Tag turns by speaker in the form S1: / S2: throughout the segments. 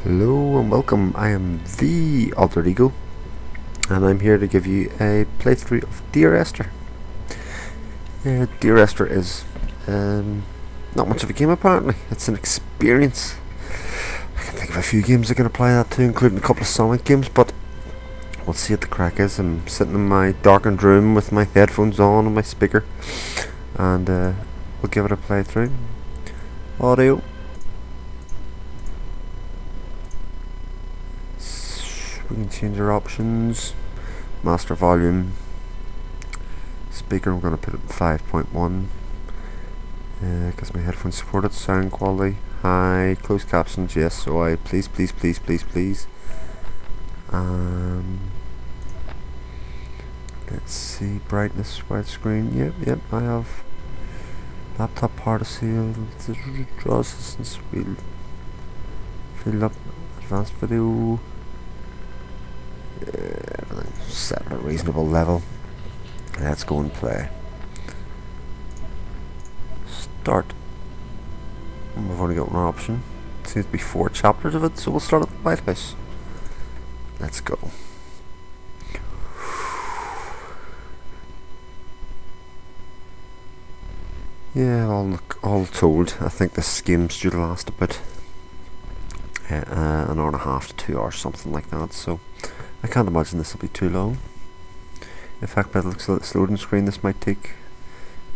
S1: Hello and welcome. I am the Alter Ego, and I'm here to give you a playthrough of Dear Esther. Dear Esther is not much of a game apparently. It's an experience. I can think of a few games I can apply that to, including a couple of Sonic games, but we'll see what the crack is. I'm sitting in my darkened room with my headphones on and my speaker, and we'll give it a playthrough. Audio. We can change our options. Master volume. Speaker, I'm going to put it at 5.1 because my headphones support it. Sound quality high. Closed captions, yes. So I please. Let's see, brightness, widescreen. Yep. I have laptop power to seal. Draw assistance wheel. Fill up advanced video. Everything's set at a reasonable level. Let's go and play. Start. And we've only got one option. Seems to be 4 chapters of it, so we'll start at the White House. Let's go. Yeah, all told, I think this game's due to last about an hour and a half to 2 hours, something like that. So I can't imagine this will be too long. In fact, by the looks of this loading screen, this might take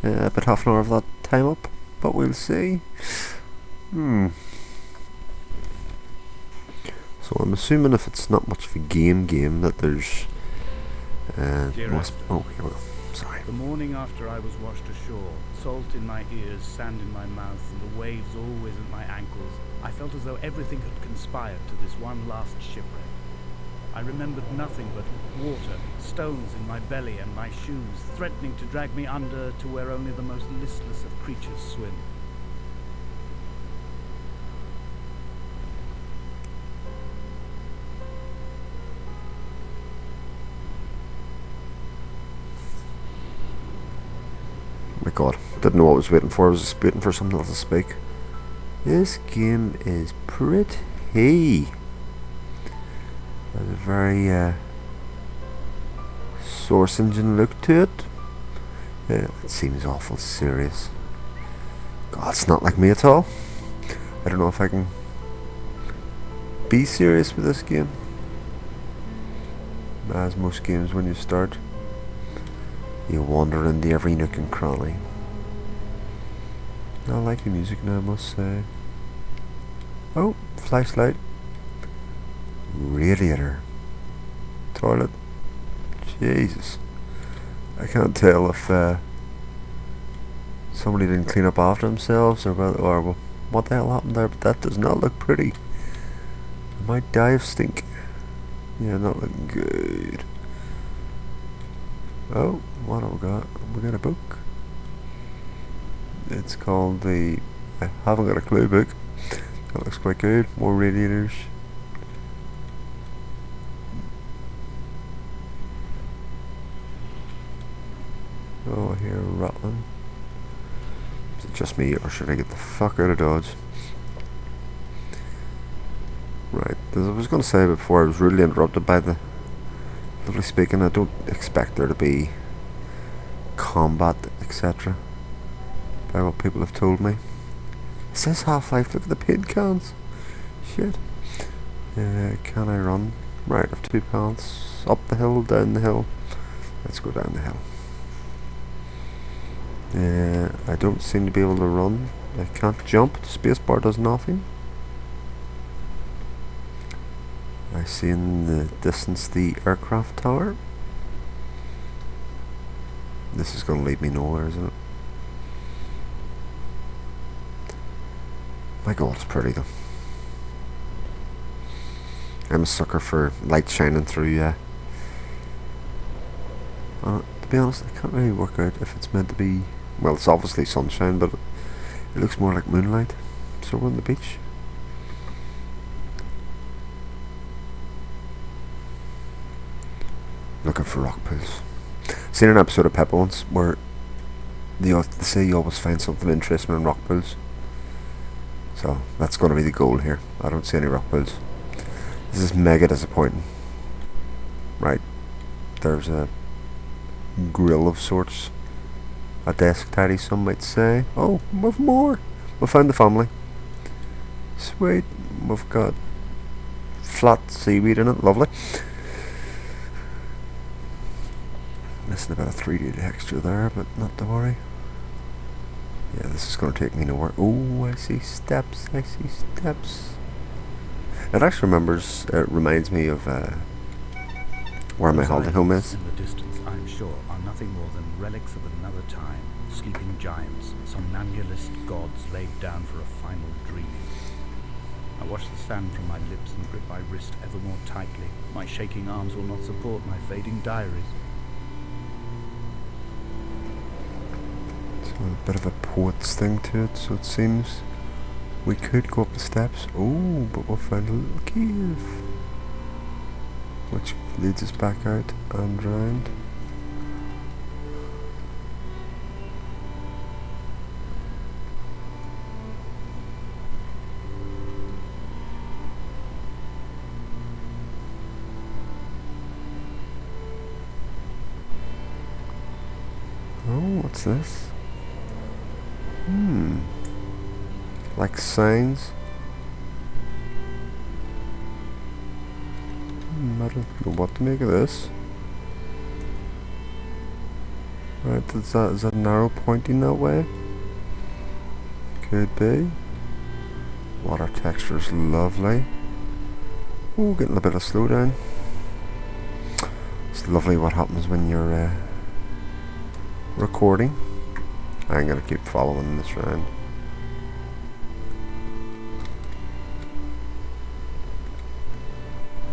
S1: about half an hour of that time up, but we'll see. So I'm assuming if it's not much of a game that there's
S2: Dear Esther,
S1: oh, here we go. Sorry.
S2: the morning after I was washed ashore, salt in my ears, sand in my mouth, and the waves always at my ankles, I felt as though everything had conspired to this one last shipwreck. I remembered nothing but water, stones in my belly and my shoes, threatening to drag me under to where only the most listless of creatures swim.
S1: Oh my god, didn't know what I was waiting for. I was just waiting for something else to speak. This game is pretty. There's a very source engine look to it. It seems awful serious. God, it's not like me at all. I don't know if I can be serious with this game. As most games, when you start, you wander into every nook and cranny. I like the music now, I must say. Oh, flashlight. Radiator. Toilet. Jesus. I can't tell if somebody didn't clean up after themselves or what the hell happened there, but that does not look pretty. I might die of stink. Yeah, not looking good. Oh, what have we got? We got a book. It's called the I haven't got a clue book. That looks quite good. More radiators. Oh, I hear rattling. Is it just me, or should I get the fuck out of Dodge? Right, as I was going to say before, I was rudely interrupted by the lovely speaking. I don't expect there to be combat, etc. by what people have told me. It says Half-Life, look at the paint cans. Shit. Can I run? Right, I have 2 paths. Up the hill, down the hill. Let's go down the hill. I don't seem to be able to run. I can't jump. The spacebar does nothing. I see in the distance the aircraft tower. This is going to lead me nowhere, isn't it? My god, it's pretty though. I'm a sucker for light shining through, to be honest, I can't really work out if it's meant to be. Well, it's obviously sunshine, but it looks more like moonlight. So we're on the beach. Looking for rock pools. Seen an episode of Peppa once where they say you always find something interesting in rock pools. So that's going to be the goal here. I don't see any rock pools. This is mega disappointing. Right, there's a grill of sorts. A desk tidy, some might say. Oh, we've more. We found the family. Sweet. We've got flat seaweed in it. Lovely. Missing a bit of 3D texture there, but not to worry. Yeah, this is going to take me nowhere. Oh, I see steps. I see steps. It actually reminds me of where my holiday home is.
S2: In the distance, I'm sure, are nothing more than relics of another time. Sleeping giants, somnambulist gods laid down for a final dreaming. I wash the sand from my lips and grip my wrist ever more tightly. My shaking arms will not support my fading diaries.
S1: So a bit of a poet's thing to it, so it seems we could go up the steps. Oh, but we'll find a little cave, which leads us back out and round. Oh, what's this? Like signs? I don't know what to make of this. Right, is that an arrow pointing that way? Could be. Water texture's lovely. Ooh, getting a bit of slowdown. It's lovely what happens when you're recording. I'm gonna keep following this round.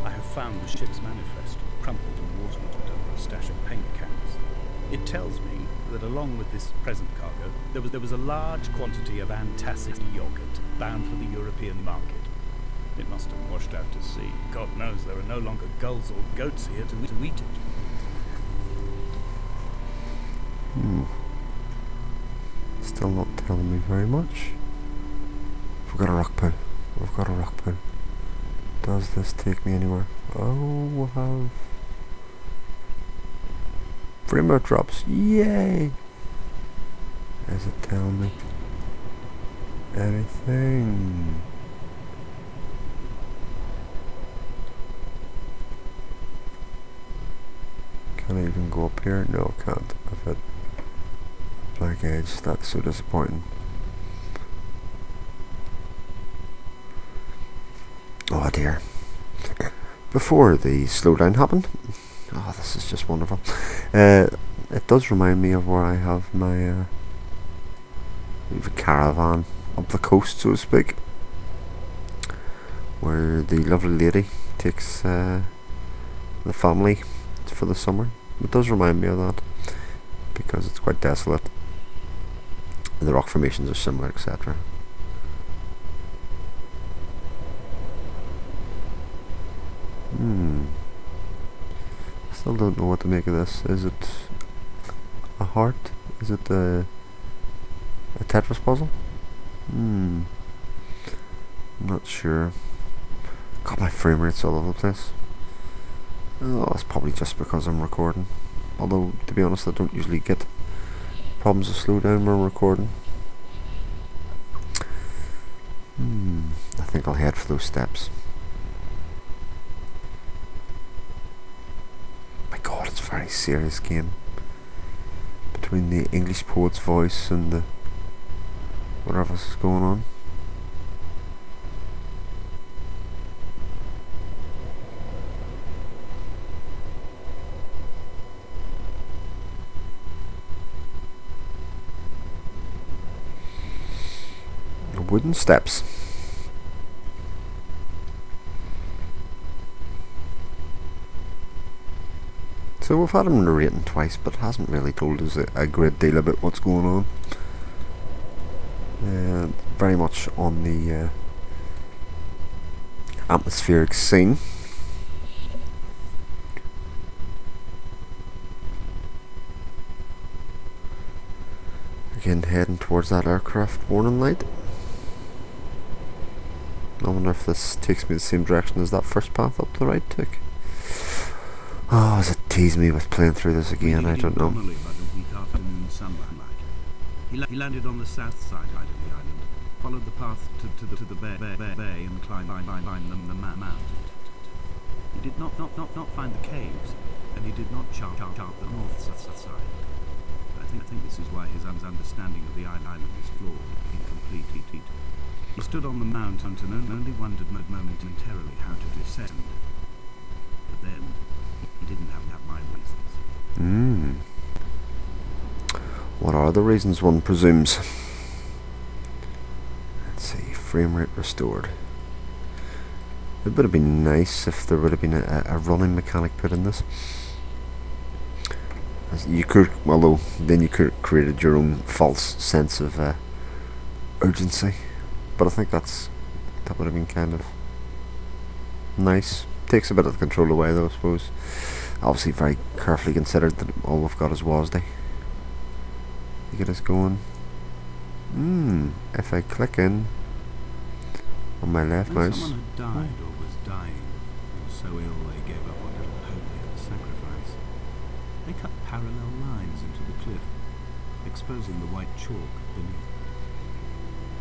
S2: I have found the ship's manifest, crumpled and waterlogged over a stash of paint cans. It tells me that along with this present cargo, there was a large quantity of antacid yogurt bound for the European market. It must have washed out to sea. God knows there are no longer gulls or goats here to eat it.
S1: Still not telling me very much. We've got a rock pool. We've got a rock pool. Does this take me anywhere? Oh, we'll have framework drops. Yay! Is it telling me anything? Can I even go up here? No, I can't. I've hit black edge. That's so disappointing. Oh dear. Before the slowdown happened, oh, this is just wonderful. It does remind me of where I have my caravan up the coast, so to speak, where the lovely lady takes the family for the summer. It does remind me of that because it's quite desolate. The rock formations are similar, etc. Still don't know what to make of this. Is it a heart? Is it a Tetris puzzle? I'm not sure. God, my frame rate's all over the place. Oh, it's probably just because I'm recording. Although, to be honest, I don't usually get problems of slowdown when I'm recording. I think I'll head for those steps. My God, it's a very serious game. Between the English poet's voice and the whatever else is going on. Wooden steps. So we've had him narrating twice, but hasn't really told us a great deal about what's going on. Very much on the atmospheric scene. Again, heading towards that aircraft warning light. I wonder if this takes me the same direction as that first path up the right took. Oh, does it tease me with playing through this again? I don't know.
S2: By the week afternoon sunlight. He landed on the south side of the island, followed the path to the bay and climbed the mountain. He did not find the caves, and he did not chart the north side. I think this is why his understanding of the island is flawed, incomplete. He stood on the mountain and only wondered momentarily how to descend. But then, he didn't have my reasons.
S1: What are the reasons, one presumes? Let's see, frame rate restored. It would have been nice if there would have been a running mechanic put in this. You could, although then you could have created your own false sense of urgency. But I think that would have been kind of nice. Takes a bit of the control away though, I suppose. Obviously very carefully considered that all we've got is WASD to get us going. If I click in on my left mouse.
S2: Someone had died or was dying, and was so ill they gave up what little hope they could sacrifice. They cut parallel lines into the cliff, exposing the white chalk beneath.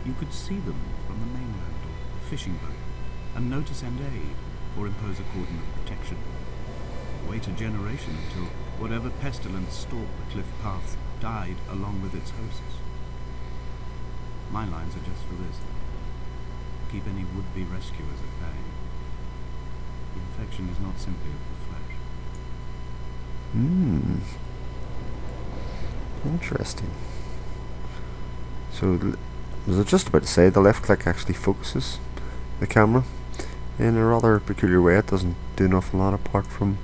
S2: You could see them from the mainland or the fishing boat, and know to send aid or impose a cordon of protection. Wait a generation until whatever pestilence stalked the cliff paths died along with its hosts. My lines are just for this. Keep any would-be rescuers at bay. The infection is not simply of the flesh.
S1: Interesting. So, I was just about to say, the left click actually focuses the camera in a rather peculiar way. It doesn't do an awful lot apart from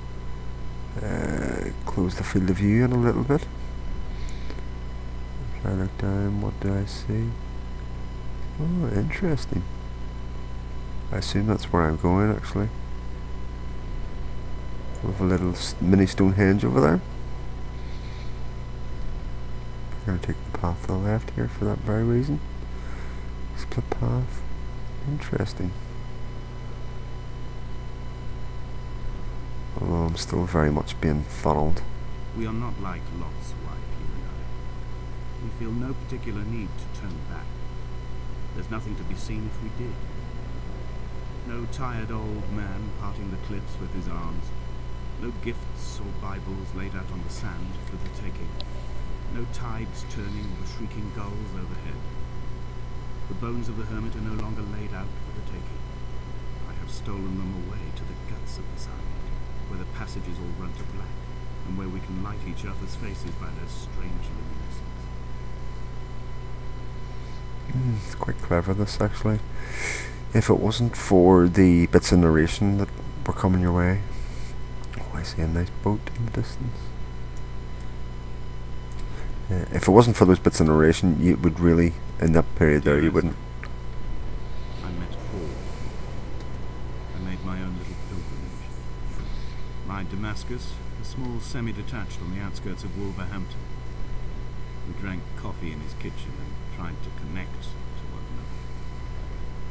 S1: close the field of view in a little bit. If I look down, what do I see? Oh, interesting. I assume that's where I'm going actually. With a little mini Stonehenge over there. I'm going to take the path to the left here for that very reason. Split path. Interesting. Although I'm still very much being funneled.
S2: We are not like Lot's wife, you and I. We feel no particular need to turn back. There's nothing to be seen if we did. No tired old man parting the cliffs with his arms. No gifts or Bibles laid out on the sand for the taking. No tides turning or shrieking gulls overhead. The bones of the hermit are no longer laid out for the taking. I have stolen them away to the guts of this island, where the passages all run to black, and where we can light each other's faces by their strange luminescence.
S1: It's quite clever, this, actually. If it wasn't for the bits of narration that were coming your way. Oh, I see a nice boat in the distance. If it wasn't for those bits of narration, you would really, in that period there, you wouldn't.
S2: I met Paul. I made my own little pilgrimage. My Damascus, a small semi-detached on the outskirts of Wolverhampton. We drank coffee in his kitchen and tried to connect to one another.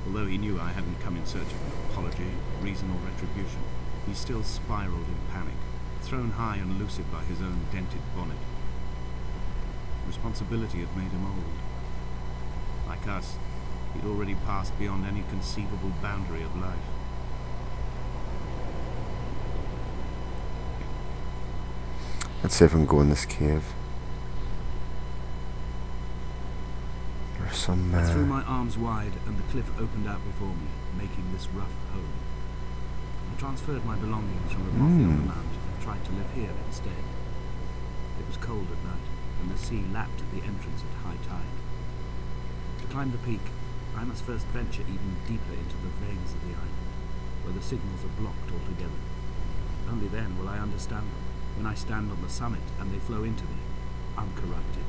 S2: Although he knew I hadn't come in search of an apology, reason or retribution, he still spiraled in panic, thrown high and lucid by his own dented bonnet. Responsibility had made him old. Like us, he'd already passed beyond any conceivable boundary of life.
S1: Let's see if I can go in this cave. There's some...
S2: I threw my arms wide and the cliff opened out before me, making this rough home. I transferred my belongings from the bothy on the mount and tried to live here instead. It was cold at night, and the sea lapped at the entrance at high tide. To climb the peak, I must first venture even deeper into the veins of the island, where the signals are blocked altogether. Only then will I understand them, when I stand on the summit and they flow into me, uncorrupted.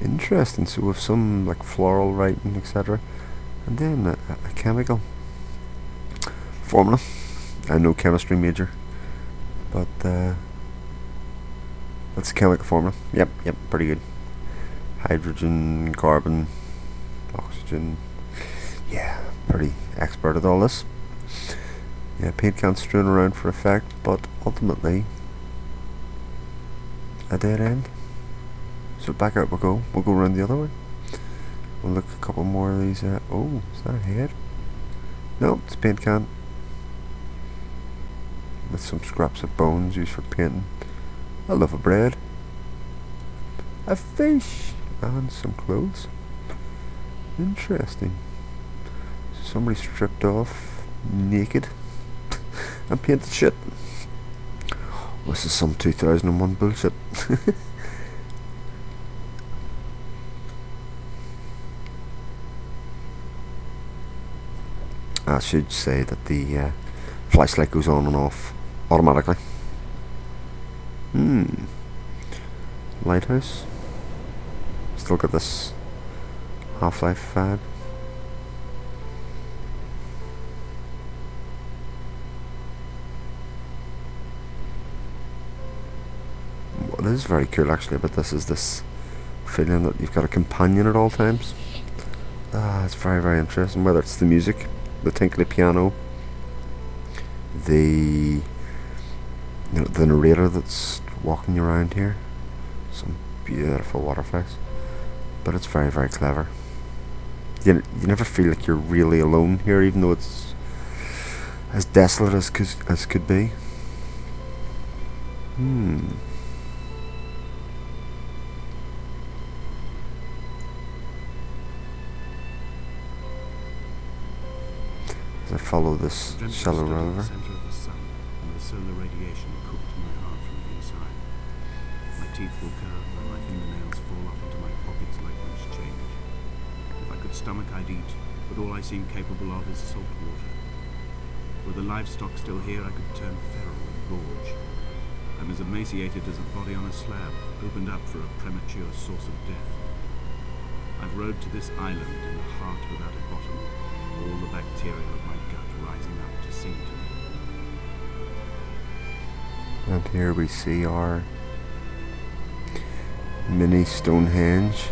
S1: Interesting. So with some like floral writing, etc., and then a chemical formula. I'm no chemistry major, but that's a chemical formula. Yep, pretty good. hydrogen, carbon, oxygen. Yeah, pretty expert at all this. Yeah, paint can strewn around for effect, but ultimately a dead end. So back out we'll go. We'll go around the other way. We'll look a couple more of these. Oh, is that a head? No, it's a paint can with some scraps of bones used for painting. A loaf of bread, a fish, and some clothes. Interesting. Somebody stripped off naked and painted shit. This is some 2001 bullshit. I should say that the flashlight goes on and off automatically. Lighthouse. Still got this Half-Life vibe. What is very cool actually about this is this feeling that you've got a companion at all times. It's very, very interesting, whether it's the music, the tinkly piano, the narrator that's walking you around here, some beautiful water effects, but it's very, very clever. You never feel like you're really alone here, even though it's as desolate as could be. As I follow this shallow river.
S2: Center of the sun, and the solar radiation cooked my heart from the inside. My teeth will curve and my fingernails fall off into my pockets like loose change. If I could stomach, I'd eat, but all I seem capable of is salt water. Were the livestock still here, I could turn feral and gorge. I'm as emaciated as a body on a slab, opened up for a premature source of death. I've rowed to this island in a heart without a bottom, all the bacteria of my gut rising up to sing to me.
S1: And here we see our mini Stonehenge.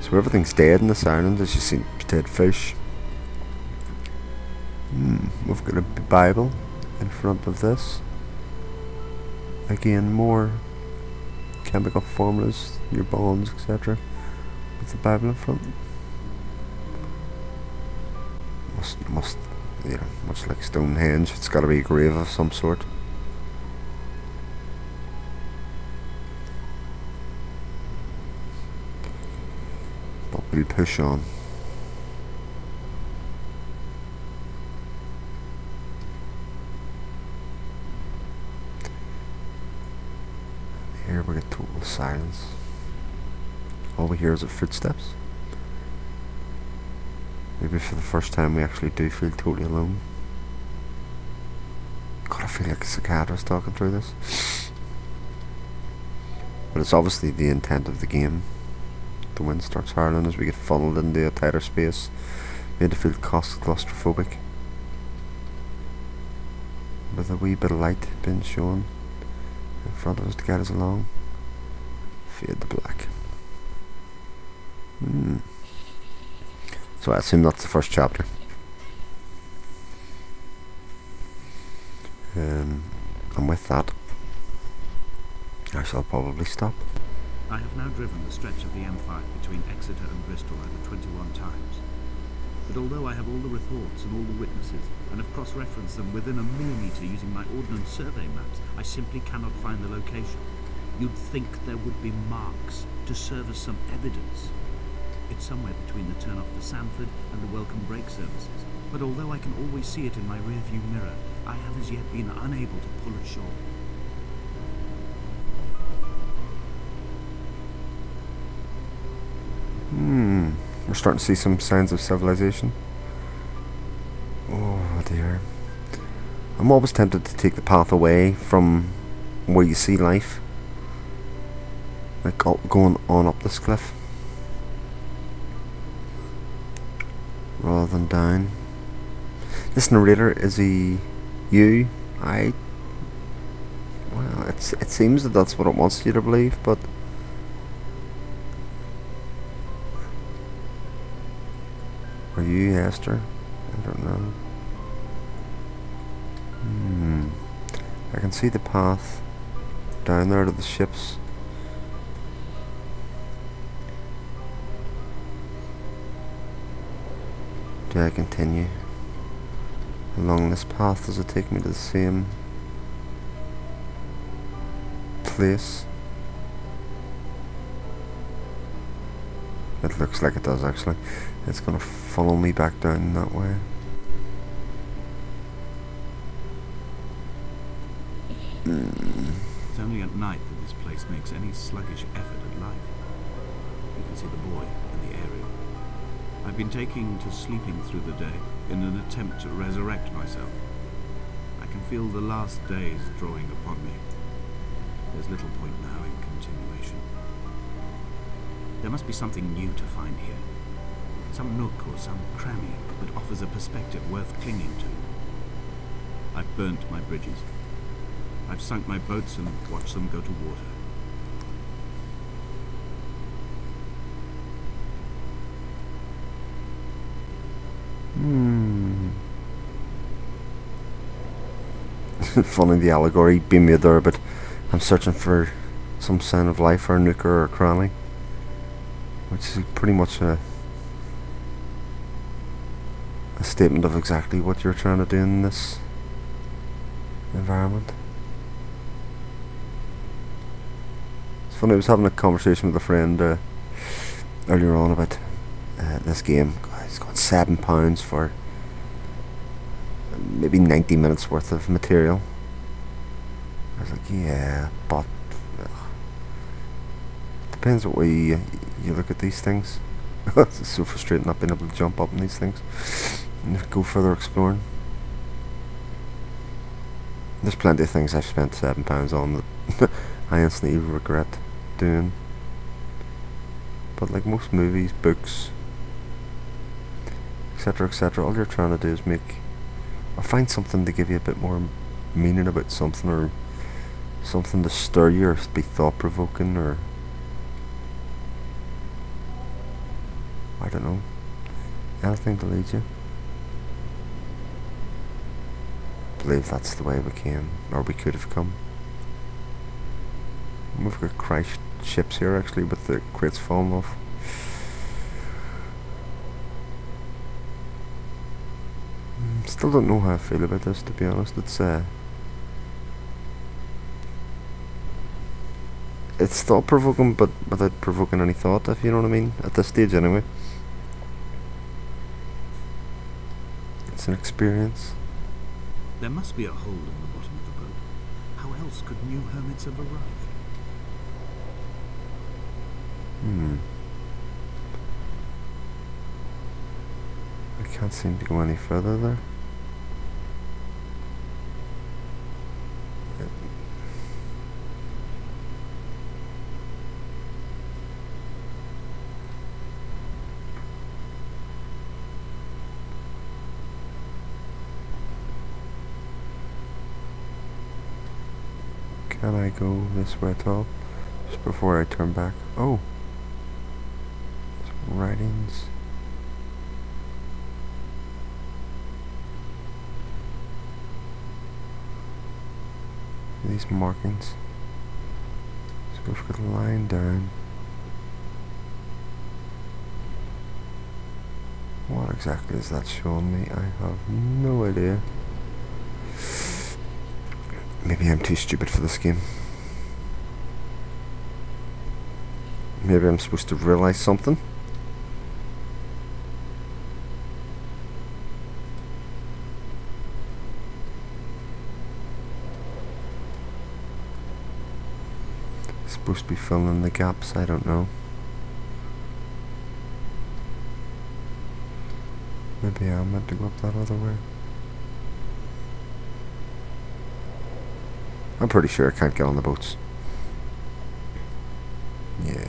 S1: So everything's dead in this island, as you see, dead fish. We've got a Bible in front of this. Again, more chemical formulas, your bonds, etc. With the Bible in front. Must, much like Stonehenge, it's got to be a grave of some sort. But we'll push on. Here we get total silence. All we hear is the footsteps. Maybe for the first time we actually do feel totally alone. God, I feel like a cicada's talking through this. But it's obviously the intent of the game. The wind starts howling as we get funneled into a tighter space, made to feel claustrophobic. With a wee bit of light being shown in front of us to guide us along. Fade to black. So I assume that's the first chapter. And with that, I shall probably stop.
S2: I have now driven the stretch of the M5 between Exeter and Bristol over 21 times. But although I have all the reports and all the witnesses, and have cross-referenced them within a millimetre using my Ordnance Survey maps, I simply cannot find the location. You'd think there would be marks to serve as some evidence. It's somewhere between the turn off for Sanford and the welcome brake services, but although I can always see it in my rear-view mirror, I have as yet been unable to pull ashore.
S1: We're starting to see some signs of civilization. Oh dear. I'm always tempted to take the path away from where you see life. Like going on up this cliff. Rather than down. This narrator, is he you? Well, it seems that that's what it wants you to believe, but you, Esther? I don't know. I can see the path down there to the ships. Do I continue along this path? Does it take me to the same place? It looks like it does, actually. It's gonna follow me back down that way.
S2: It's only at night that this place makes any sluggish effort at life. You can see the buoy and the aerial. I've been taking to sleeping through the day in an attempt to resurrect myself. I can feel the last days drawing upon me. There's little point now in continuation. There must be something new to find here. Some nook or some cranny that offers a perspective worth clinging to. I've burnt my bridges. I've sunk my boats and watched them go to water.
S1: Funny the allegory being made there, but I'm searching for some sign of life or a nook or a cranny, which is pretty much a statement of exactly what you're trying to do in this environment. It's funny, I was having a conversation with a friend earlier on about this game. It's got £7 for maybe 90 minutes worth of material. I was like, yeah, but depends what way you look at these things. It's so frustrating not being able to jump up on these things and go further exploring. There's plenty of things I've spent £7 on that I instantly regret doing. But like most movies, books, etc., all you're trying to do is make or find something to give you a bit more meaning about something, or something to stir you, or be thought-provoking, or I don't know, anything to lead you. I believe that's the way we came, or we could have come. We've got crashed ships here actually, with the crates falling off. Still don't know how I feel about this, to be honest. It's thought-provoking, but without provoking any thought, if you know what I mean, at this stage anyway. It's an experience.
S2: There must be a hole in the bottom of the boat. How else could new hermits have arrived?
S1: I can't seem to go any further there. Can I go this way at all? Just before I turn back. Oh! Some writings. These markings. So we've got a line down. What exactly is that showing me? I have no idea. Maybe I'm too stupid for this game. Maybe I'm supposed to realise something. Supposed to be filling in the gaps, I don't know. Maybe I'm meant to go up that other way. I'm pretty sure I can't get on the boats. Yeah.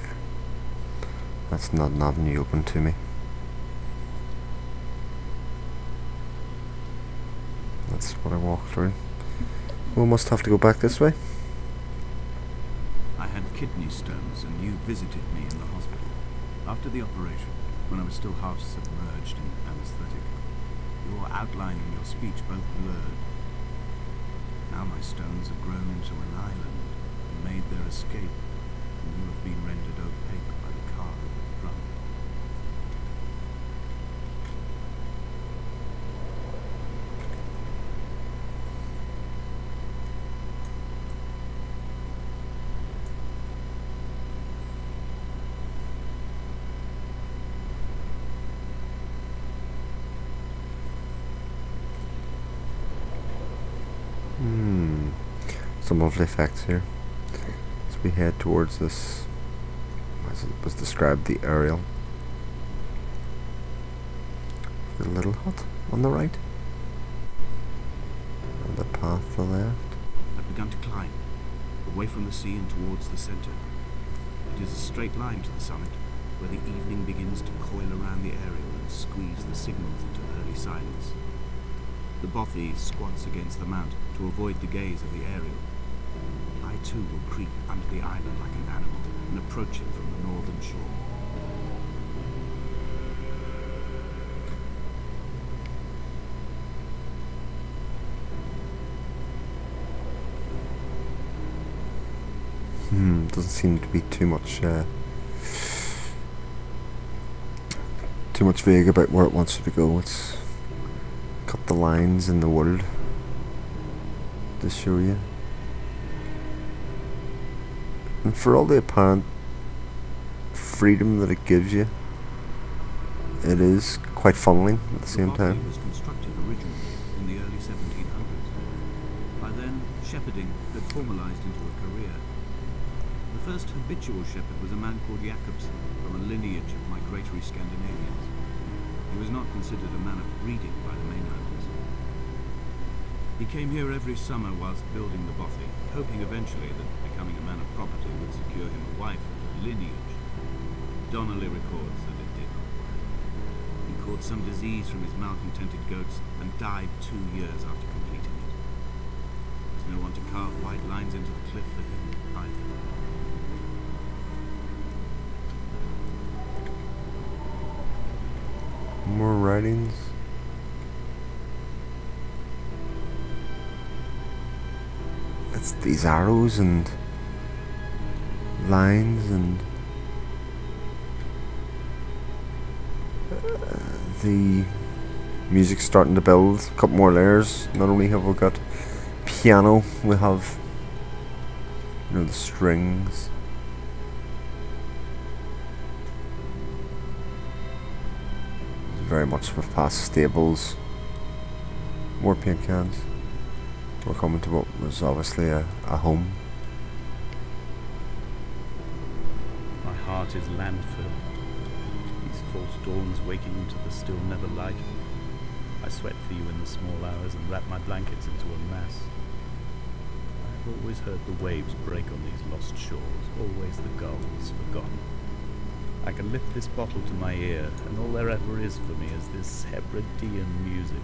S1: That's not an avenue open to me. That's what I walked through. We'll must have to go back this way.
S2: I had kidney stones and you visited me in the hospital. After the operation, when I was still half submerged in anesthetic. Your outline and your speech both blurred. Now my stones have grown into an island and made their escape, and you have been rendered opaque by the car of the drum.
S1: Some lovely effects here as we head towards this, as it was described, the aerial. The little hut on the right, and the path to the left.
S2: I've begun to climb, away from the sea and towards the centre. It is a straight line to the summit, where the evening begins to coil around the aerial and squeeze the signals into early silence. The bothy squats against the mount to avoid the gaze of the aerial. I too will creep under the island like an animal and approach it from the northern shore.
S1: Doesn't seem to be too much vague about where it wants you to go. It's cut the lines in the world to show you. And for all the apparent freedom that it gives you, it is quite funneling at the same time.
S2: The was constructed originally in the early 1700s. By then, shepherding had formalized into a career. The first habitual shepherd was a man called Jacobsen, from a lineage of migratory Scandinavians. He was not considered a man of breeding by the mainlanders. He came here every summer whilst building the bothy, hoping eventually that becoming a man of property would secure him a wife and a lineage. Donnelly records that it did not work. He caught some disease from his malcontented goats and died 2 years after completing it. There's no one to carve white lines into the cliff for him either.
S1: More writings. It's these arrows and lines and the music's starting to build. A couple more layers. Not only have we got piano, we have, you know, the strings. Very much we've passed stables. More paint cans. We're coming to what was obviously a home.
S2: My heart is landfill. These false dawns waking into the still never light. I sweat for you in the small hours and wrap my blankets into a mass. I have always heard the waves break on these lost shores, always the gulls forgotten. I can lift this bottle to my ear, and all there ever is for me is this Hebridean music.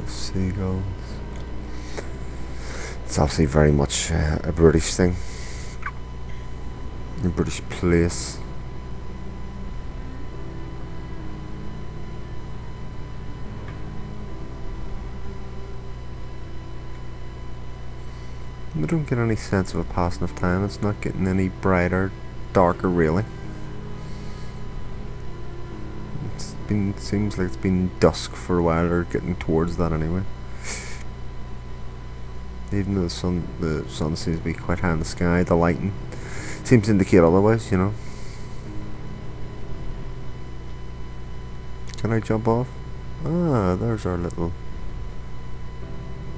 S1: The seagulls. It's obviously very much a British thing. A British place. I don't get any sense of a passing of time. It's not getting any brighter, darker, really. Seems like it's been dusk for a while, or getting towards that anyway. Even though the sun seems to be quite high in the sky, the lighting seems to indicate otherwise, you know. Can I jump off? Ah, there's our little...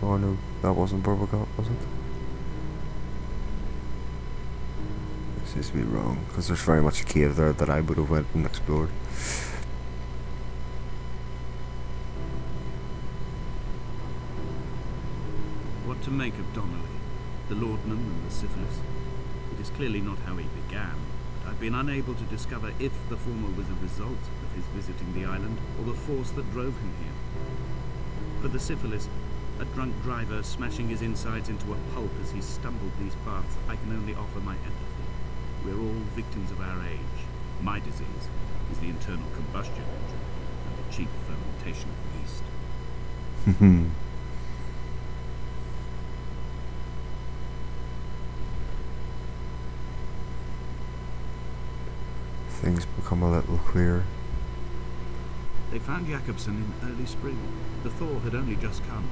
S1: Oh no, that wasn't where we got, was it? Seems to be wrong, because there's very much a cave there that I would have went and explored.
S2: What to make of Donnelly, the laudanum and the syphilis? It is clearly not how he began, but I've been unable to discover if the former was a result of his visiting the island, or the force that drove him here. For the syphilis, A drunk driver smashing his insides into a pulp as he stumbled these paths, I can only offer my empathy. We're all victims of our age. My disease is the internal combustion engine and the cheap fermentation of yeast.
S1: Things become a little clearer.
S2: They found Jakobsen in early spring. The thaw had only just come.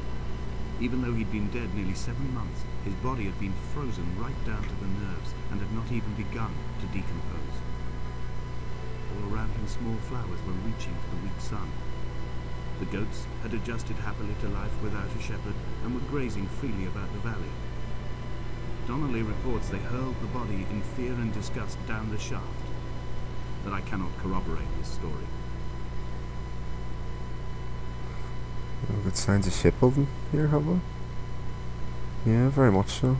S2: Even though he'd been dead nearly 7 months, his body had been frozen right down to the nerves and had not even begun to decompose. All around him small flowers were reaching for the weak sun. The goats had adjusted happily to life without a shepherd and were grazing freely about the valley. Donnelly reports they hurled the body in fear and disgust down the shaft, but I cannot corroborate this story.
S1: We've got signs of shipbuilding here, have we? Yeah, very much so.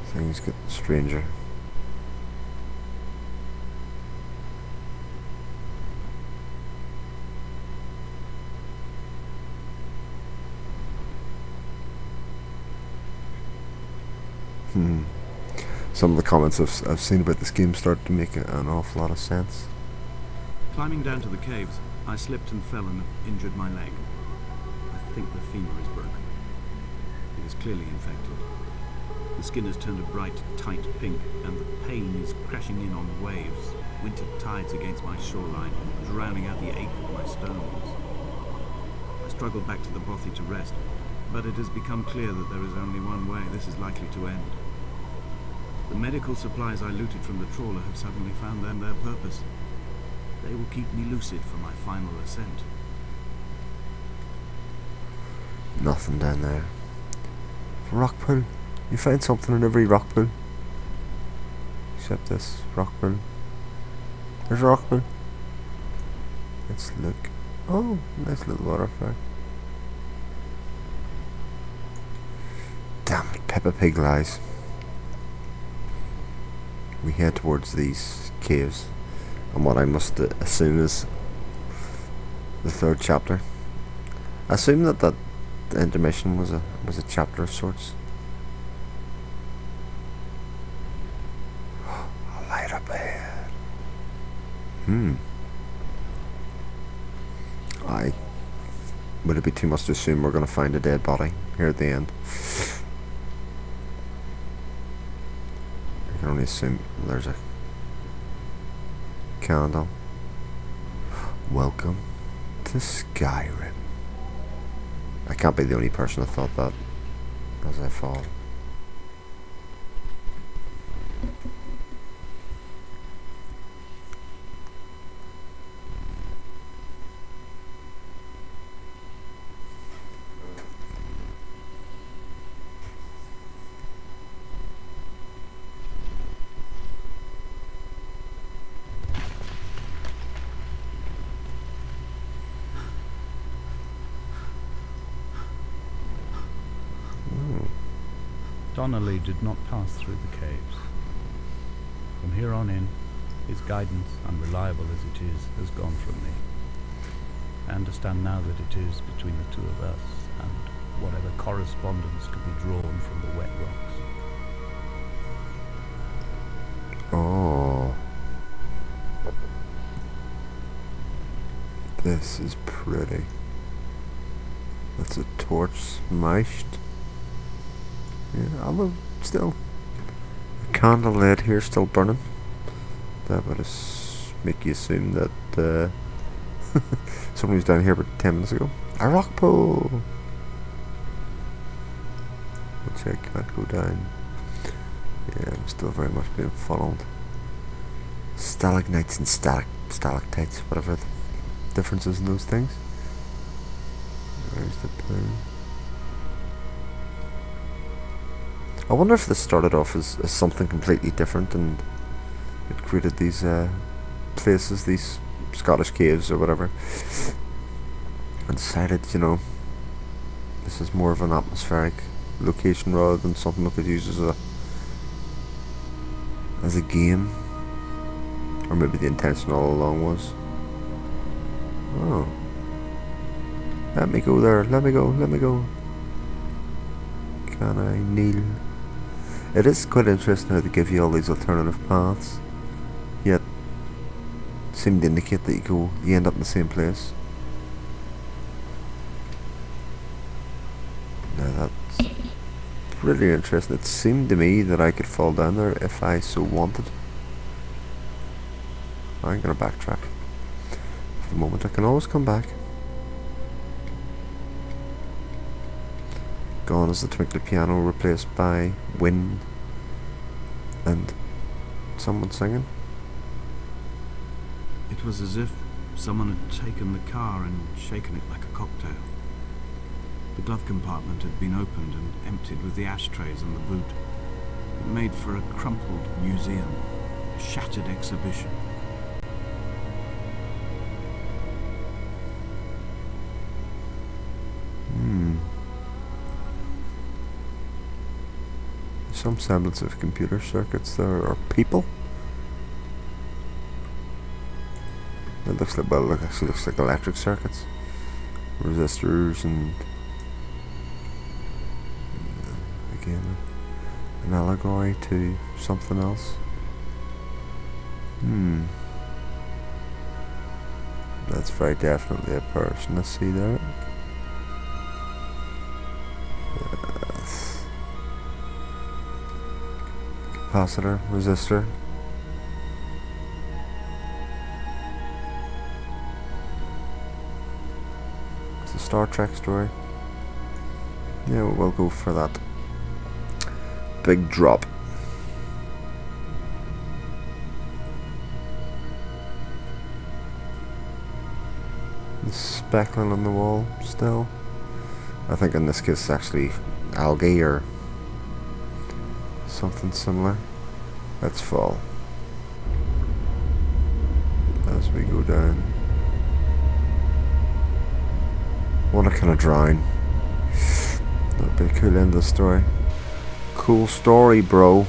S1: Things get stranger. Some of the comments I've seen about this game start to make an awful lot of sense.
S2: Climbing down to the caves, I slipped and fell and injured my leg. I think the femur is broken. It is clearly infected. The skin has turned a bright, tight pink, and the pain is crashing in on waves, winter tides against my shoreline, drowning out the ache of my stones. I struggled back to the bothy to rest, but it has become clear that there is only one way this is likely to end. The medical supplies I looted from the trawler have suddenly found their purpose. They will keep me lucid for my final ascent.
S1: Nothing down there. Rock pool. You find something in every rock pool. Except this rock pool. There's a rock pool. Let's look. Oh, nice little waterfall. Damn it, Peppa Pig lies. We head towards these caves, and what I must assume is the 3rd chapter. I assume that intermission was a chapter of sorts. A light up ahead. Would it be too much to assume we're going to find a dead body here at the end? I can only assume there's a candle. Welcome to Skyrim. I can't be the only person that thought that as I fall.
S2: Donnelly did not pass through the caves. From here on in, his guidance, unreliable as it is, has gone from me. I understand now that it is between the two of us and whatever correspondence could be drawn from the wet rocks.
S1: Oh. This is pretty. That's a torch smashed. Yeah, although still, the candle lit here still burning. That would make you assume that someone was down here about 10 minutes ago. A rock pool! Which I can't go down. Yeah, I'm still very much being followed. Stalagmites and stalactites, whatever the difference is in those things. There's the pool. I wonder if this started off as something completely different and it created these places, these Scottish caves or whatever, and decided, this is more of an atmospheric location rather than something we could use as a game. Or maybe the intention all along was. Oh. Let me go there. Let me go. Let me go. Can I kneel? It is quite interesting how they give you all these alternative paths, yet seem to indicate that you end up in the same place. Now that's pretty interesting. It seemed to me that I could fall down there if I so wanted. I'm gonna backtrack. For the moment, I can always come back. Gone is the twinkly piano, replaced by wind and someone singing.
S3: It was as if someone had taken the car and shaken it like a cocktail. The glove compartment had been opened and emptied with the ashtrays and the boot. It made for a crumpled museum, a shattered exhibition.
S1: Some semblance of computer circuits there, or people. It looks like, well, it actually looks like electric circuits, resistors, and again an allegory to something else. That's very definitely a person I see there. Yes. Capacitor, resistor. It's a Star Trek story. Yeah, we'll go for that. Big drop. The speckling on the wall still. I think in this case it's actually algae or something similar. Let's fall as we go down. Wanna kinda drown. That'd be a cool end of the story. Cool story, bro.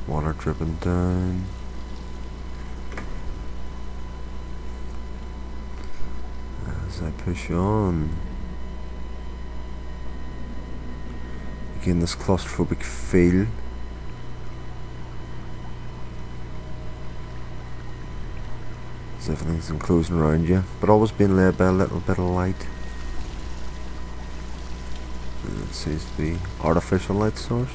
S1: Water dripping down. As I push on. Again, this claustrophobic feel. As everything's enclosing around you, but always being led by a little bit of light. And it seems to be artificial light source.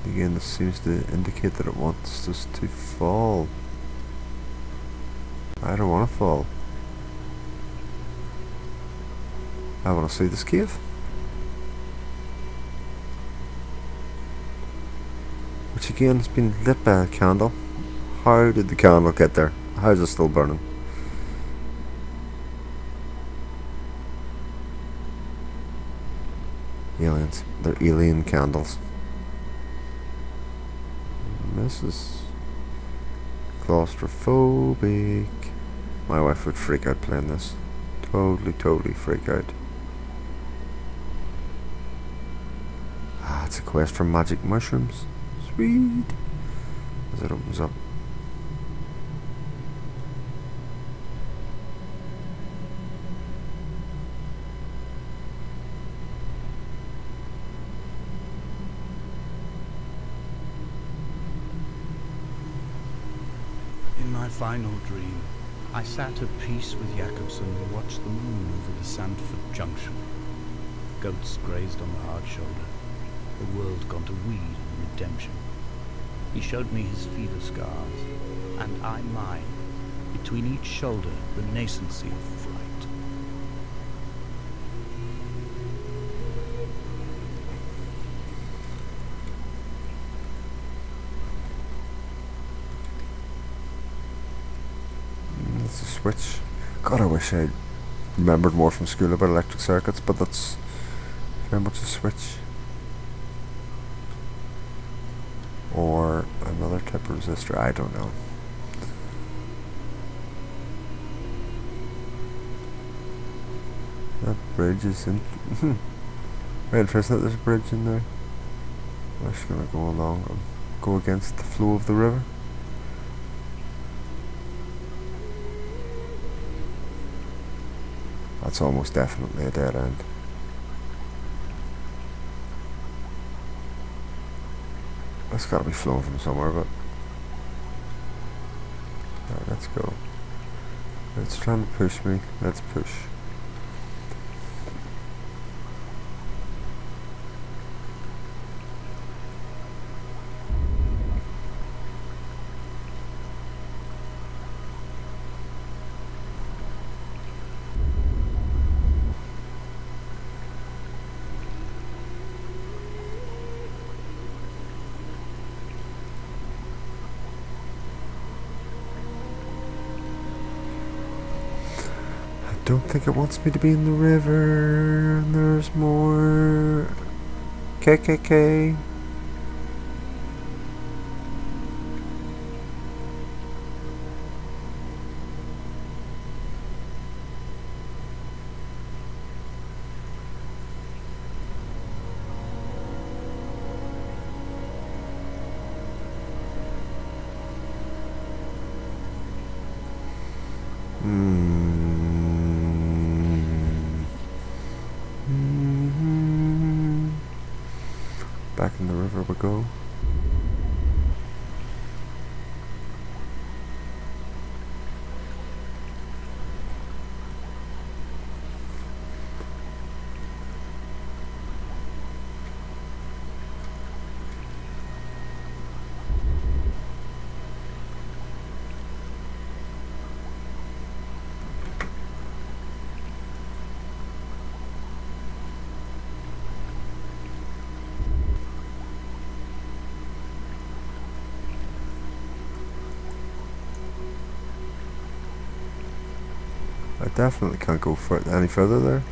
S1: Again, this seems to indicate that it wants us to fall. I don't want to fall. I want to see this cave. Which again has been lit by a candle. How did the candle get there? How is it still burning? Aliens. They're alien candles. This is claustrophobic. My wife would freak out playing this. Totally freak out. Ah, it's a quest for magic mushrooms. Sweet. As it opens up.
S2: In my final dream, I sat at peace with Jakobsen and watched the moon over the Sandford Junction. Goats grazed on the hard shoulder. The world gone to weed and redemption. He showed me his fever scars, and I mine. Between each shoulder, the nascency of flight.
S1: That's a switch. God, I wish I remembered more from school about electric circuits, but that's very much a switch. Or another type of resistor, I don't know. That bridge is in Very interesting that there's a bridge in there. I'm just gonna go along and go against the flow of the river. That's almost definitely a dead end. It's gotta be flowing from somewhere, but... Alright, let's go. It's trying to push me. Let's push. I don't think it wants me to be in the river. And there's more KKK. Back in the river we go. I definitely can't go any further there.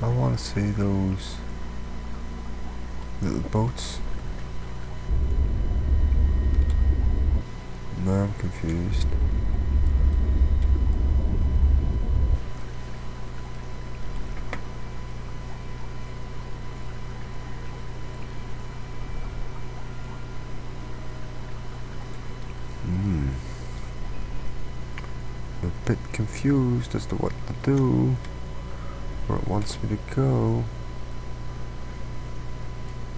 S1: I want to see those little boats. Now I'm confused. A bit confused as to what to do, where it wants me to go.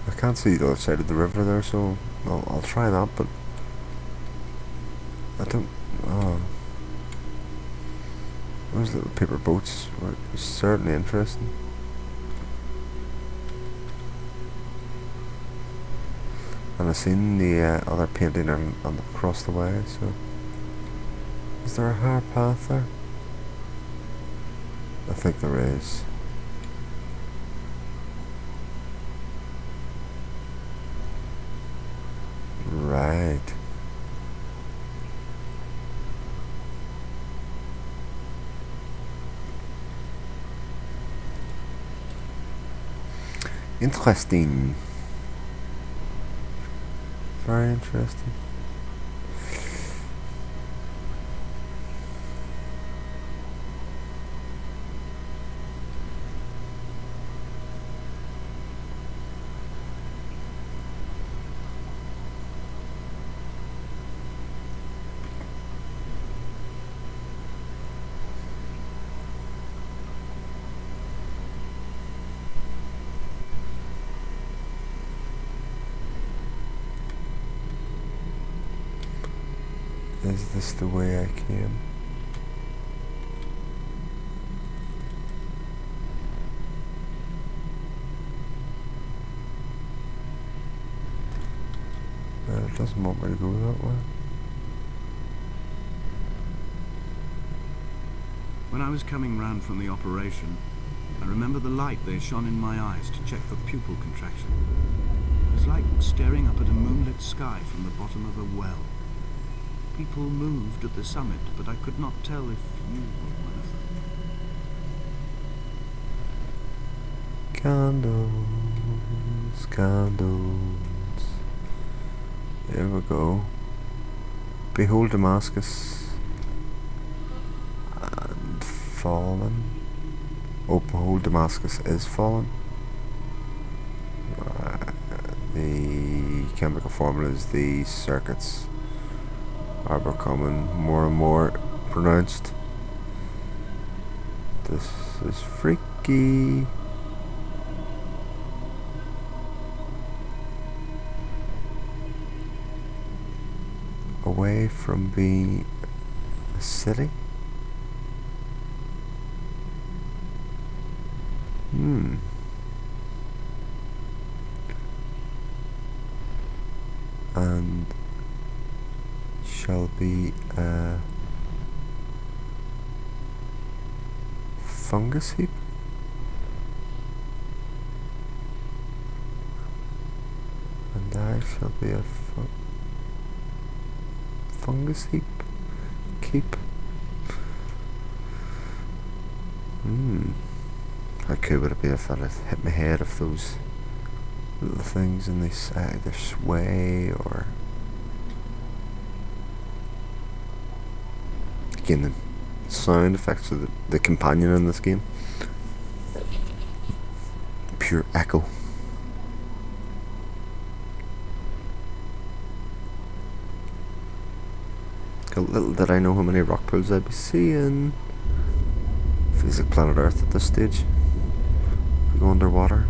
S1: I can't see the other side of the river there, so I'll try that, but I don't. Oh, those little paper boats were certainly interesting. And I've seen the other painting across the way, so... Is there a higher path there? I think there is. Right. Interesting. Very interesting. Is this the way I came? It doesn't want me to go that way.
S3: When I was coming round from the operation, I remember the light they shone in my eyes to check for pupil contraction. It was like staring up at a moonlit sky from the bottom of a well. People moved at the summit, but I could not tell if you were one of them.
S1: Candles, candles. Here we go. Behold Damascus and fallen. Oh, behold Damascus is fallen. The chemical formulas, the circuits are becoming more and more pronounced. This is freaky. Away from being a city. And shall be a fungus heap. And I shall be a fungus heap. Keep. How cool would it be if I had hit my head of those little things and they either sway or... Again, the sound effects of the companion in this game. Pure echo. Little did I know how many rock pools I'd be seeing. Feels like planet Earth at this stage. We go underwater.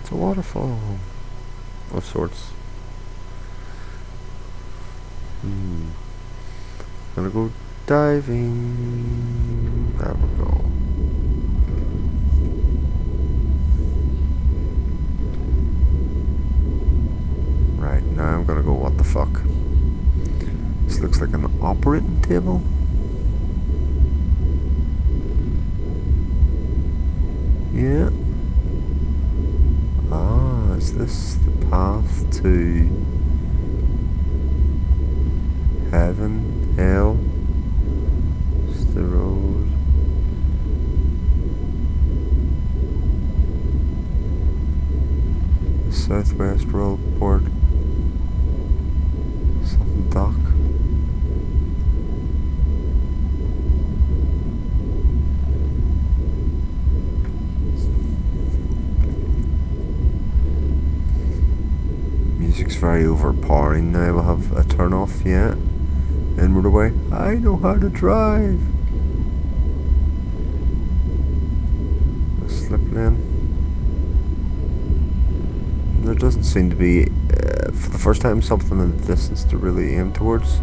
S1: It's a waterfall of sorts. Gonna go diving. There we go. Right, now I'm gonna go, what the fuck? This looks like an operating table. Yeah. Is this the path to heaven, hell? It's the road. The Southwest Royal Port. Something dock. Music's very overpowering now. We'll have a turn off, yeah. And motorway. I know how to drive. A slip lane. There doesn't seem to be, for the first time, something in the distance to really aim towards.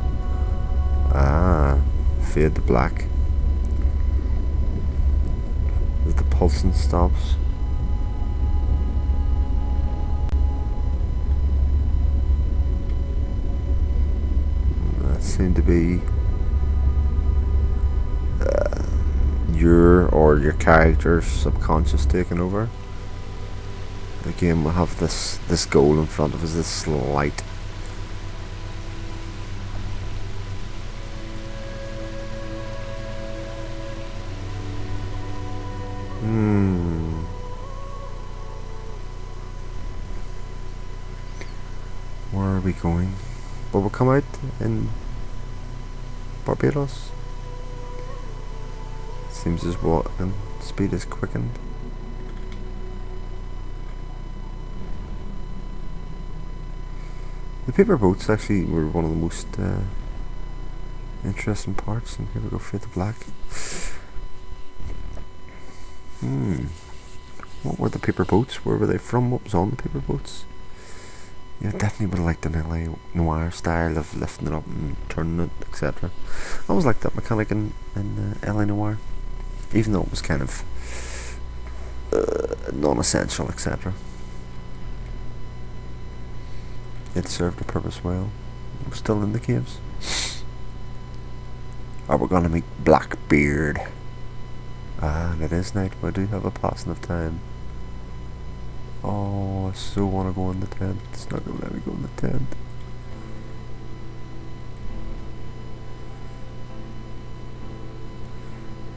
S1: Fade to black. As the pulsing stops. Seem to be your character's subconscious taking over. Again, we'll have this goal in front of us, this light. Where are we going? Will we come out in Barbados? Seems as walking speed is quickened. The paper boats actually were one of the most interesting parts, and here we go, fade to black. What were the paper boats? Where were they from? What was on the paper boats? Yeah, definitely would have liked an LA Noir style of lifting it up and turning it, etc. I always liked that mechanic in LA Noir, even though it was kind of non-essential, etc. It served a purpose well. We're still in the caves. Are we gonna meet Blackbeard? And it is night, but I do have a passing of time. Oh, I so want to go in the tent. It's not going to let me go in the tent.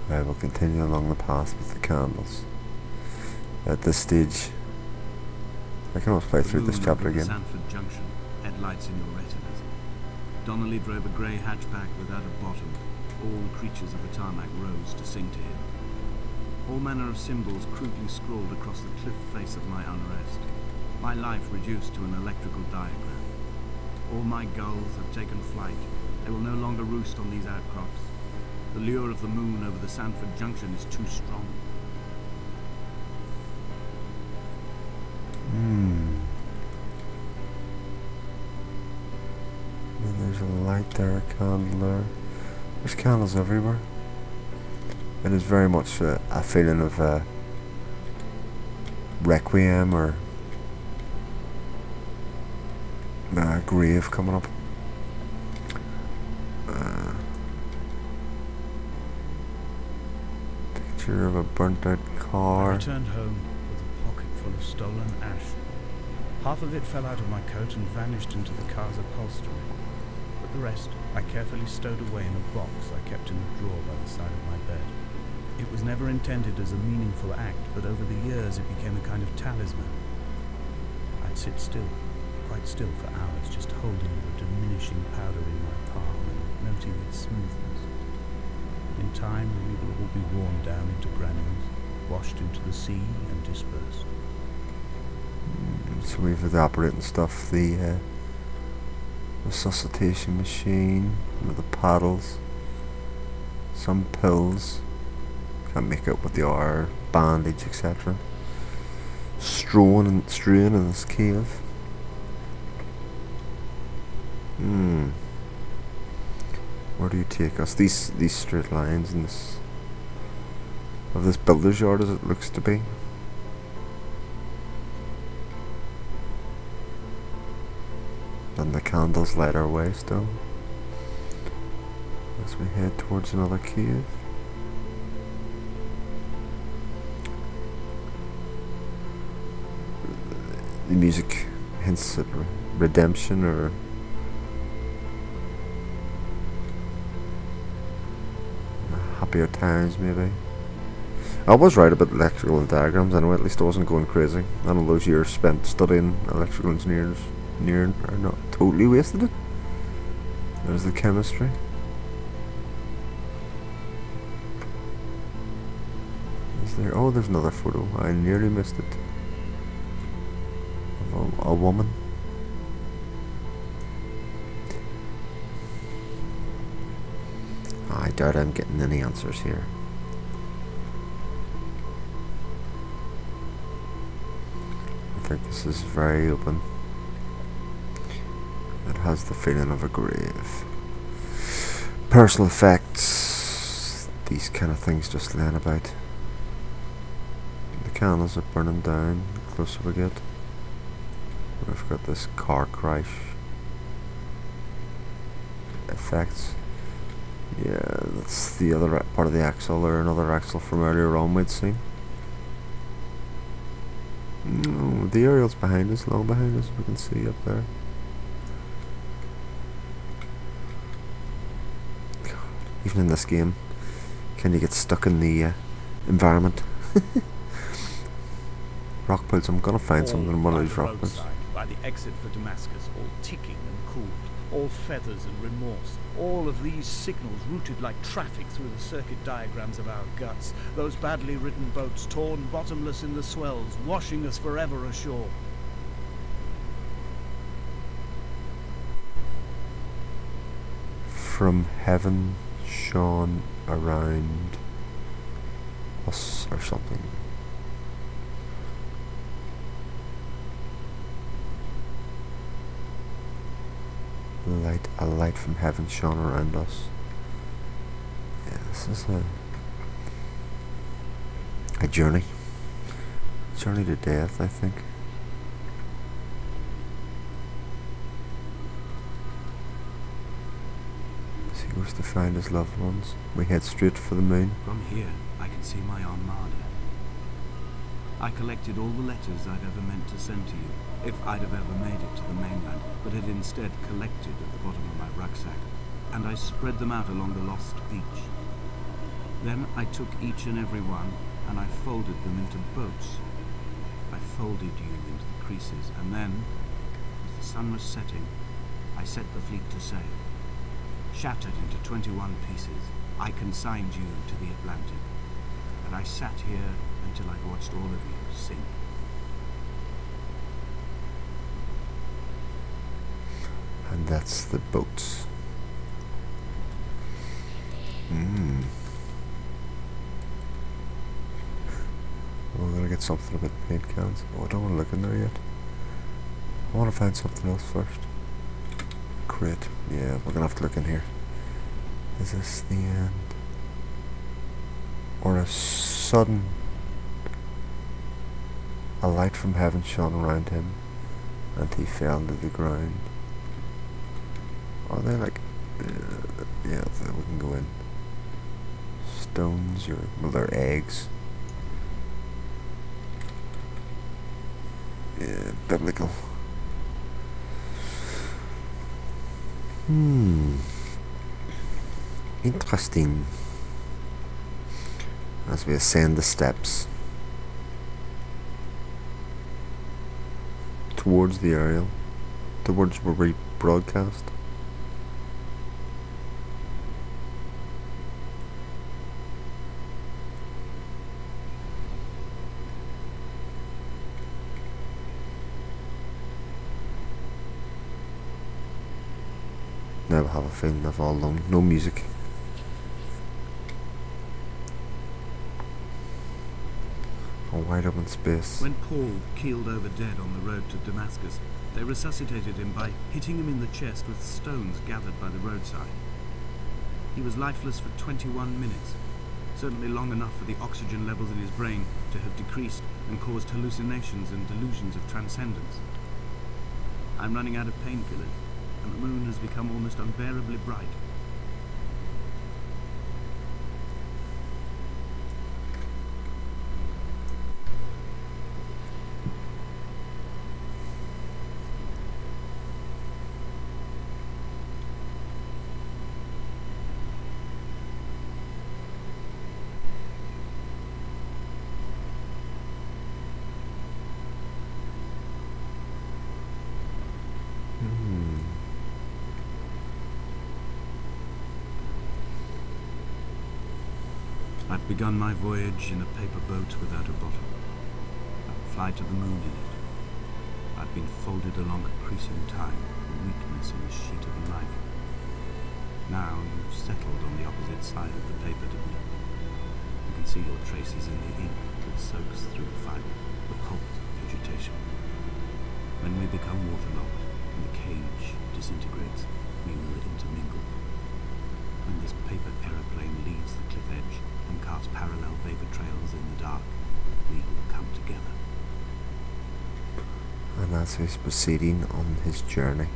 S1: I will continue along the path with the candles. At this stage, I can almost play through this chapter again.
S3: Sanford Junction, headlights in your retinas. Donnelly drove a grey hatchback without a bottom. All the creatures of the tarmac rose to sing to him. All manner of symbols crudely scrawled across the cliff face of my unrest. My life reduced to an electrical diagram. All my gulls have taken flight. They will no longer roost on these outcrops. The lure of the moon over the Sanford Junction is too strong.
S1: And there's a light there, a candle there. There's candles everywhere. It is very much a feeling of requiem or grave coming up. Picture of a burnt out
S2: I
S1: car.
S2: returned home with a pocket full of stolen ash. Half of it fell out of my coat and vanished into the car's upholstery. But the rest I carefully stowed away in a box I kept in a drawer by the side of my bed. It was never intended as a meaningful act, but over the years it became a kind of talisman. I'd sit still, quite still for hours, just holding the diminishing powder in my palm and noting its smoothness. In time, it will all be worn down into granules, washed into the sea and dispersed.
S1: So we've evaporating stuff, the resuscitation machine with the paddles, some pills, can't make out what they are, bandage, etc. Strewn in this cave. Where do you take us? These straight lines in this of this builder's yard, as it looks to be. And the candles light our way still as we head towards another cave. The music hints at redemption or happier times, maybe. I was right about electrical diagrams anyway, at least I wasn't going crazy. None of those years spent studying electrical engineering are not totally wasted it. There's the chemistry. Is there? Oh, there's another photo. I nearly missed it. Of a woman. I doubt I'm getting any answers here. I think this is very open. It has the feeling of a grave. Personal effects. These kind of things just laying about. The candles are burning down. The closer we get. We've got this car crash effects. Yeah, that's the other part of the axle, or another axle from earlier on we'd seen. No, the aerial's behind us, long behind us, we can see up there. God, even in this game, can you get stuck in the environment? Rock pools, I'm gonna find something in one of these rock pools.
S2: By the exit for Damascus, all ticking and cooled, all feathers and remorse, all of these signals routed like traffic through the circuit diagrams of our guts, those badly ridden boats torn bottomless in the swells, washing us forever ashore.
S1: From heaven shone around us or something. A light from heaven shone around us. Yeah, this is a journey to death, I think. As he goes to find his loved ones, we head straight for the moon.
S3: From here, I can see my armada. I collected all the letters I'd ever meant to send to you, if I'd have ever made it to the mainland, but had instead collected at the bottom of my rucksack, and I spread them out along the lost beach. Then I took each and every one, and I folded them into boats. I folded you into the creases, and then, as the sun was setting, I set the fleet to sail. Shattered into 21 pieces, I consigned you to the Atlantic, and I sat here until I'd watched all of you sink.
S1: And that's the boats. We're gonna get something about paint cans. Oh, I don't want to look in there yet. I want to find something else first. Crate. Yeah, we're gonna have to look in here. Is this the end? Or a sudden... A light from heaven shone around him, and he fell to the ground. Are they like... yeah, we can go in. Stones, or... well, they're eggs. Yeah, biblical. Interesting. As we ascend the steps towards the aerial, towards where we broadcast. Never have a feeling of all alone. No music. A wide open space.
S3: When Paul keeled over dead on the road to Damascus, they resuscitated him by hitting him in the chest with stones gathered by the roadside. He was lifeless for 21 minutes, certainly long enough for the oxygen levels in his brain to have decreased and caused hallucinations and delusions of transcendence. I'm running out of painkillers, and the moon has become almost unbearably bright. I'd begun my voyage in a paper boat without a bottom. I'd fly to the moon in it. I'd been folded along a creasing time, a weakness in the sheet of a life. Now you've settled on the opposite side of the paper to me. You can see your traces in the ink that soaks through the fibre, the pulp vegetation. When we become waterlogged and the cage disintegrates, we will intermingle. When this paper aeroplane leaves the cliff edge and carves parallel vapor trails in the dark, we will come together.
S1: And as he's proceeding on his journey.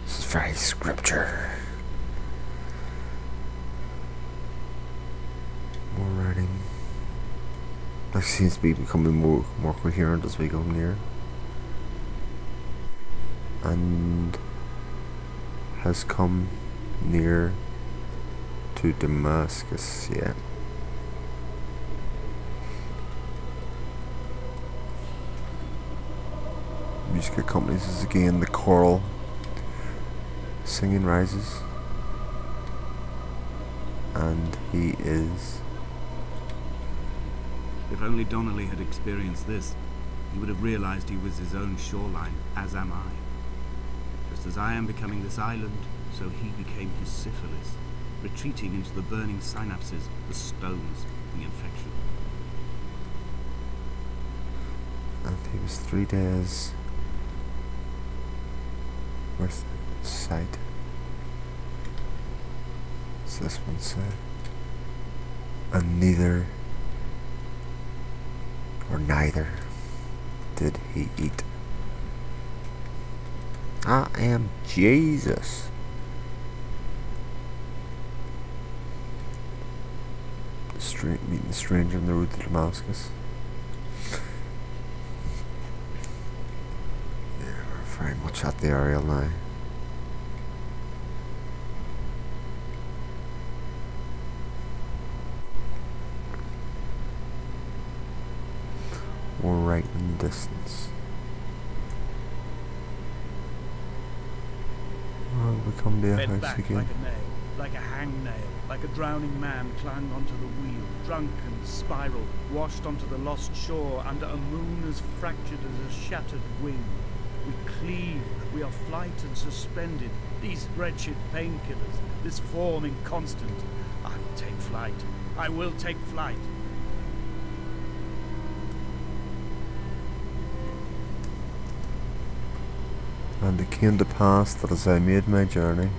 S1: This is very scripture. More writing. That seems to be becoming more coherent as we go near. And has come near to Damascus, yeah. Music accompanies us again, the choral singing rises, and he is...
S3: If only Donnelly had experienced this, he would have realized he was his own shoreline, as am I. Just as I am becoming this island, so he became his syphilis, retreating into the burning synapses, the stones, the infection.
S1: And he was 3 days worth sight. What's this one say? And neither did he eat. I am Jesus. meeting a stranger on the road to Damascus. Yeah, we're very much at the aerial now. We're right in the distance. Oh, we come to a
S2: Bent
S1: house
S2: back
S1: again.
S2: like a nail, like a hangnail, like a drowning man clung onto the wheel, drunk and spiral, washed onto the lost shore under a moon as fractured as a shattered wing. We cleave, we are flight and suspended, these wretched painkillers, this forming constant. I will take flight, I will take flight.
S1: And it came to pass that as I made my journey,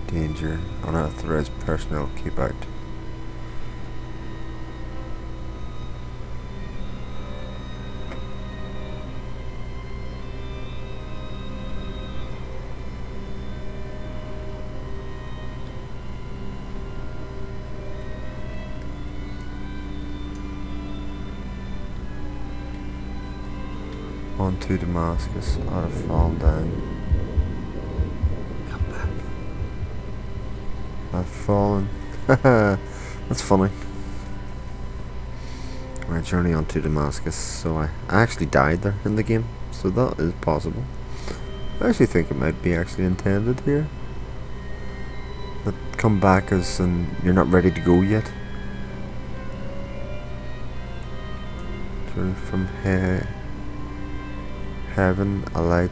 S1: danger, unauthorized personnel, keep out. On to Damascus, I've fallen down.
S3: Come back.
S1: I've fallen. That's funny. My journey on to Damascus, so I actually died there in the game, so that is possible. I actually think it might be actually intended here. That come back as and you're not ready to go yet. Journey from heaven, a light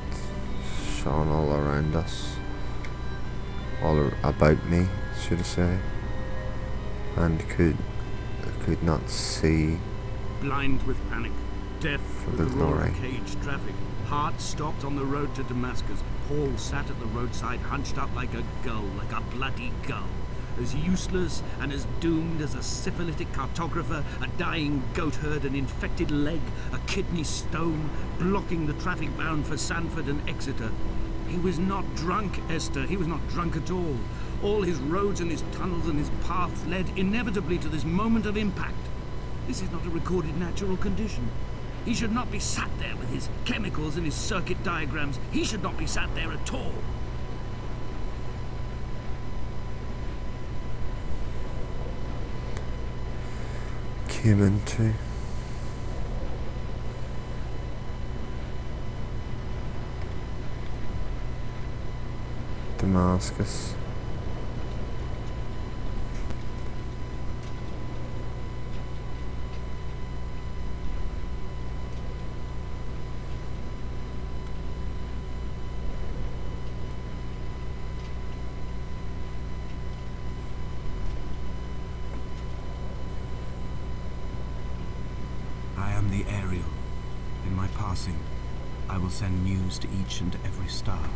S1: shone all around us, all about me, should I say, and could not see.
S2: Blind with panic, deaf
S1: For
S2: with
S1: the
S2: the roar
S1: glory.
S2: of caged traffic, heart stopped on the road to Damascus. Paul sat at the roadside, hunched up like a gull, like a bloody gull. As useless and as doomed as a syphilitic cartographer, a dying goat herd, an infected leg, a kidney stone, blocking the traffic bound for Sanford and Exeter. He was not drunk, Esther. He was not drunk at all. All his roads and his tunnels and his paths led inevitably to this moment of impact. This is not a recorded natural condition. He should not be sat there with his chemicals and his circuit diagrams. He should not be sat there at all.
S1: Came into Damascus.
S3: I am the Ariel. In my passing, I will send news to each and every star.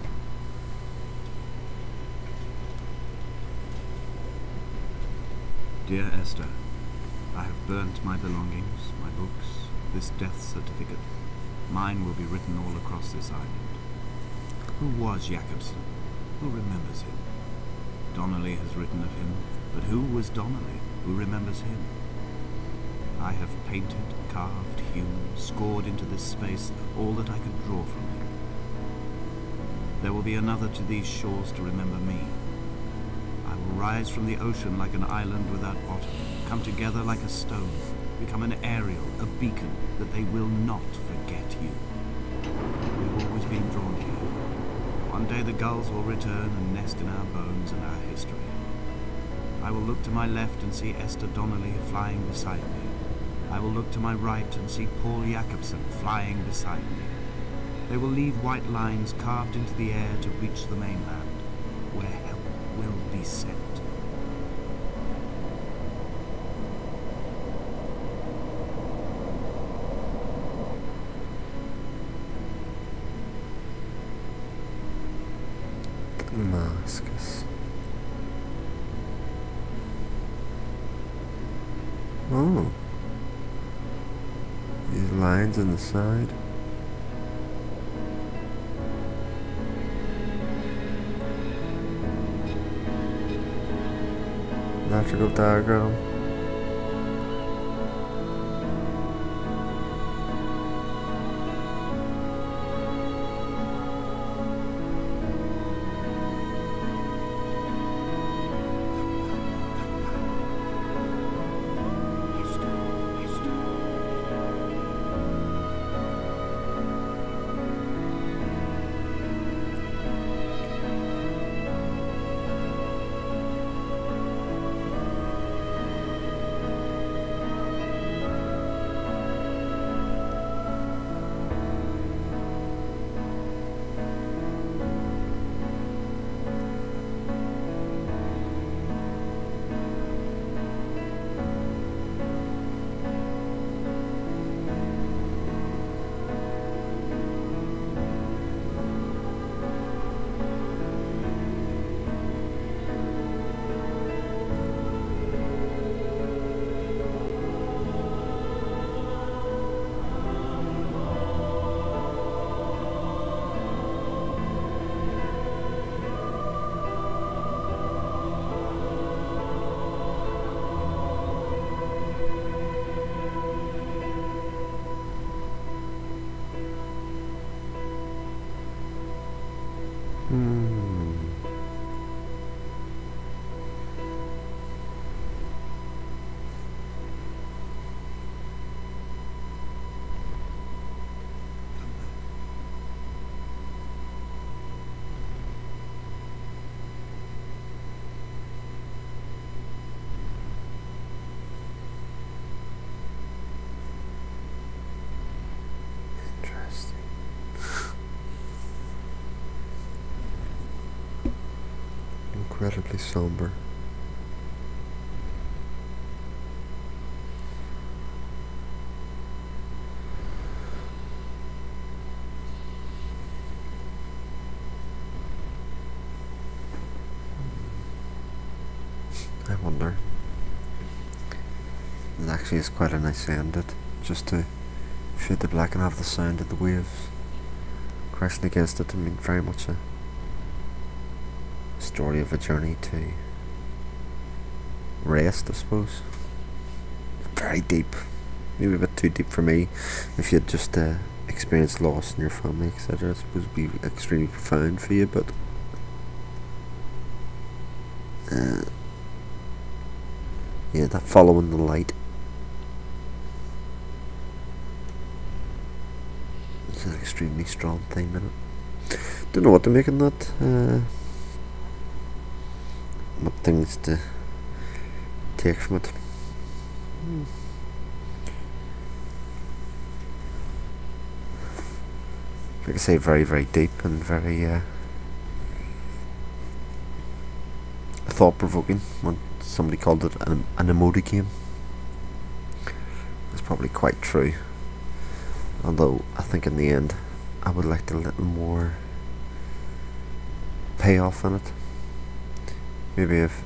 S3: Dear Esther, I have burnt my belongings, my books, this death certificate. Mine will be written all across this island. Who was Jacobson? Who remembers him? Donnelly has written of him, but who was Donnelly? Who remembers him? I have painted, carved, hewn, scored into this space all that I could draw from him. There will be another to these shores to remember me. I will rise from the ocean like an island without bottom, come together like a stone, become an aerial, a beacon, that they will not forget you. We have always been drawn here. One day the gulls will return and nest in our bones and our history. I will look to my left and see Esther Donnelly flying beside me. I will look to my right and see Paul Jacobson flying beside me. They will leave white lines carved into the air to reach the mainland, where help will be sent.
S1: Damascus. Oh. These lines on the side. Electrical diagram. Interesting. Incredibly somber. I wonder. It actually is quite a nice end, it, just to fade to black and have the sound of the waves crashing against it. I mean, very much a story of a journey to rest, I suppose. Very deep, maybe a bit too deep for me. If you had just experienced loss in your family, etc., I suppose it'd be extremely profound for you, but yeah, that following the light is an extremely strong theme in it. Don't know what to make of that. What things to take from it. Like I say, very, very deep and very thought-provoking. Somebody called it an emoji game. It's probably quite true. Although I think in the end I would like a little more payoff in it. Maybe I've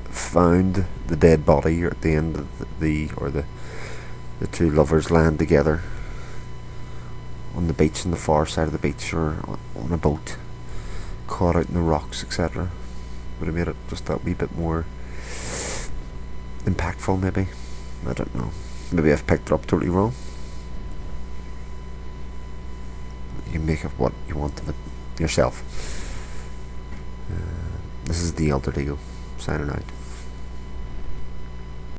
S1: found the dead body at the end of the two lovers land together on the beach, on the far side of the beach, or on a boat, caught out in the rocks, etc. Would have made it just that wee bit more impactful, maybe. I don't know. Maybe I've picked it up totally wrong. You make of what you want of it yourself. This is the Alter Ego, signing out.